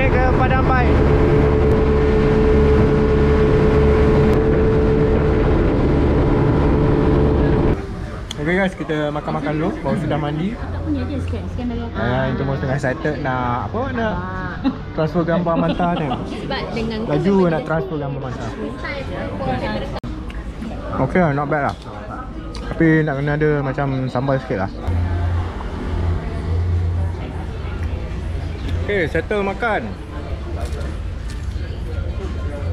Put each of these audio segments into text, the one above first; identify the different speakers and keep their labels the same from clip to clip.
Speaker 1: ke Padang Bai. Okay guys, kita makan-makan dulu. Baru sudah mandi. Itu baru tengah excited nak apa, nak transfer gambar manta ni. Laju nak transfer gambar manta. Okay lah, not bad lah. Tapi nak kena ada macam sambal sikit lah. Okay, settle makan.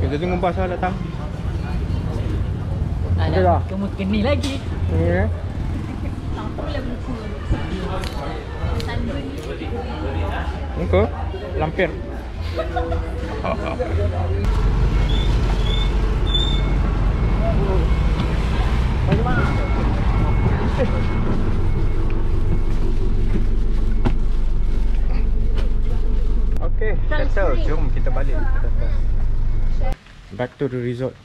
Speaker 1: Kita tunggu pasal datang. Okay lah.
Speaker 2: Kamu keni lagi.
Speaker 1: Okay. Muka lampir. Okay, settle. Jom kita balik. Back to the resort.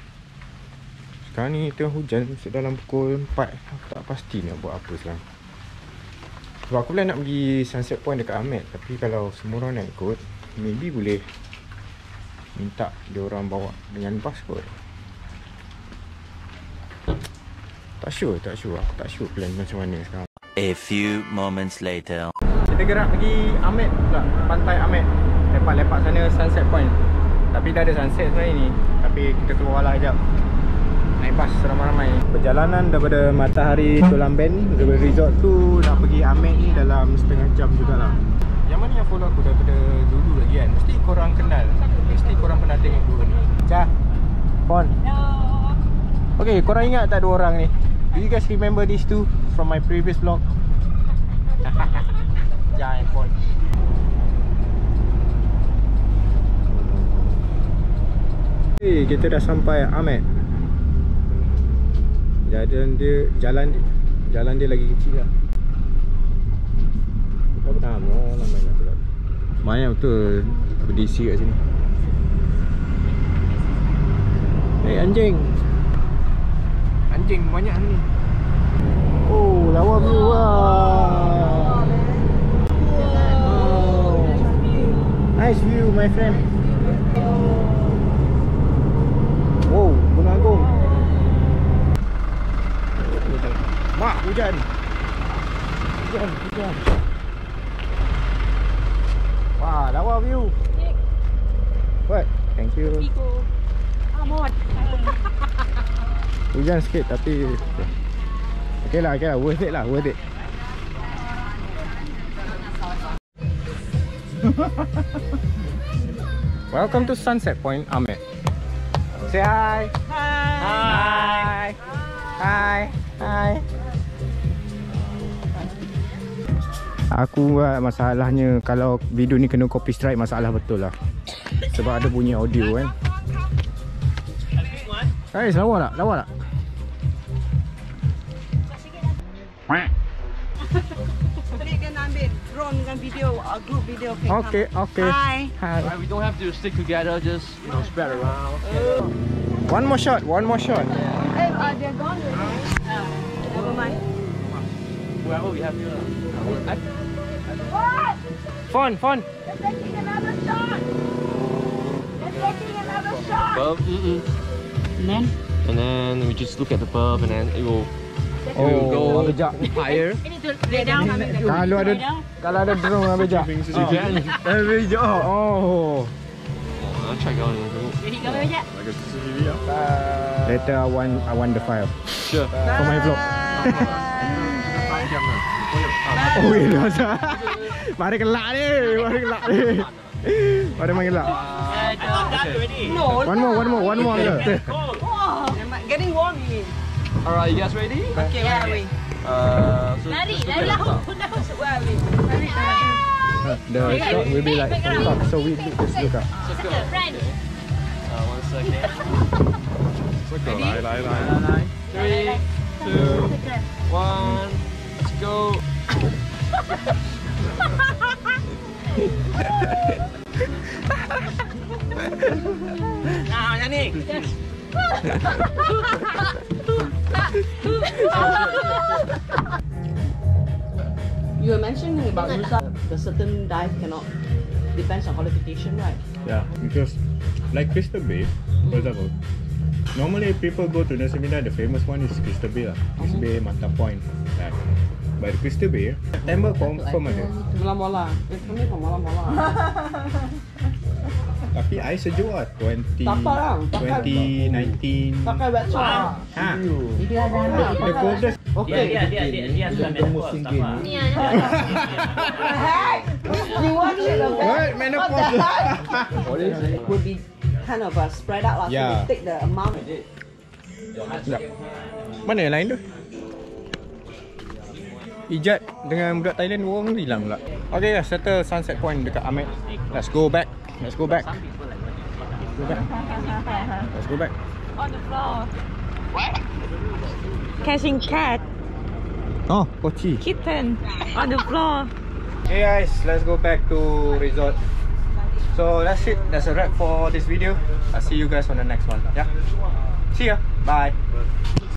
Speaker 1: Sekarang ni tengah hujan, dalam pukul 4. Aku tak pasti nak buat apa sekarang. Sebab aku plan nak pergi sunset point dekat Ahmed. Tapi kalau semua orang nak ikut, maybe boleh minta dia orang bawa dengan bas kot. Tak sure. Aku tak sure plan macam mana sekarang.
Speaker 3: A few moments later.
Speaker 1: Kita gerak pergi Ahmed pula, pantai Ahmed. Lepak-lepak sana sunset point. Tapi dah ada sunset sebenarnya ni. Tapi kita keluar lah sekejap. Naik bas ramai-ramai. Perjalanan daripada Matahari Tulang Bend, daripada resort tu nak pergi Ahmed ni dalam setengah jam jugalah. Yang mana yang follow aku daripada dulu lagi kan, mesti korang kenal. Mesti korang pernah tengok dua ni. Cah, Pon. Okay, korang ingat tak dua orang ni? Do you guys remember these two from my previous vlog? Jah and Pon. Okay, kita dah sampai Ahmed. Jalan dia lagi kecil lah. Apa nama namanya tu lah. Banyak betul berdisi kat sini. Anjing. Anjing banyak ni. Oh, lawa view lah. Wow. Nice view my friend. Wow, Gunung Agung. Mak, hujan. Wah, lawa view. What? Thank you.
Speaker 2: Amot.
Speaker 1: Hujan sikit tapi okay lah, worth it lah, worth it. Welcome to Sunset Point, Ahmed. Say hi. Hi. Hi. Hi. Aku masalahnya kalau video ni kena copy strike, masalah betul lah. Sebab ada bunyi audio kan. Guys, lawa tak? Lawa tak?
Speaker 4: Tadi kan ambil drone dengan video, group video.
Speaker 1: Okay, okay.
Speaker 4: Hi.
Speaker 1: Hi.
Speaker 5: We don't have to stick together, just spread around.
Speaker 1: One more shot, one more shot.
Speaker 4: Hey, they're gone already. Never mind.
Speaker 5: Whoever we have here.
Speaker 4: What?
Speaker 1: Fun.
Speaker 4: They're taking another shot. They're taking another shot.
Speaker 5: Bulb, and then we just look at the bulb, and then it will go higher.
Speaker 4: Lay down.
Speaker 1: Kalau ada drone dengan bejak. Bejak. Oh.
Speaker 5: I'll check out.
Speaker 2: Jadi kau bejak.
Speaker 1: Later I want the file.
Speaker 5: Sure.
Speaker 1: For my vlog. Oh ya dah. Mari kelak ni. Mari main kelak.
Speaker 4: No.
Speaker 1: One more.
Speaker 4: Getting warm.
Speaker 5: Alright, you guys ready?
Speaker 4: Okay, where are we?
Speaker 2: Lari lah.
Speaker 4: Where are we?
Speaker 1: The shot will be like from top, so we just look up.
Speaker 2: Friend.
Speaker 5: 1 second. Circle. 3, 2, 1. Let's go.
Speaker 4: Nah, macam ni. You were mentioning about Nusa, the certain dive cannot.
Speaker 6: depends on qualification, right?
Speaker 1: Yeah, because like Crystal Bay, for example, normally people go to Nusa Penida, the famous one is Crystal Bay lah. Crystal Bay, Manta Point. Right. But Crystal Bay, September confirm ada.
Speaker 6: Mola-mola. Kami kau mola-mola.
Speaker 1: Tapi air sejuk lah,
Speaker 6: Takkan lah.
Speaker 1: 2019.
Speaker 6: Pakai wetsuit.
Speaker 1: Ha. The coldest.
Speaker 6: Okay.
Speaker 2: Dia
Speaker 5: musim gini.
Speaker 2: Ni ada.
Speaker 6: You want it, okay?
Speaker 1: What? Menopause.
Speaker 6: Would be kind of spread out lah. So
Speaker 1: Yeah.
Speaker 6: we take the amount.
Speaker 1: Sekejap. Mana yang lain tu? Ijat dengan budak Thailand orang hilang pula. Okay, dah settle sunset point dekat Amet. Let's go back. Let's go back. Go back. Let's go back.
Speaker 4: On the floor. What? Catching cat,
Speaker 1: Oh, koci.
Speaker 4: kitten on the floor.
Speaker 1: Hey guys, let's go back to resort. So that's it. That's a wrap for this video. I'll see you guys on the next one. Yeah. See ya. Bye.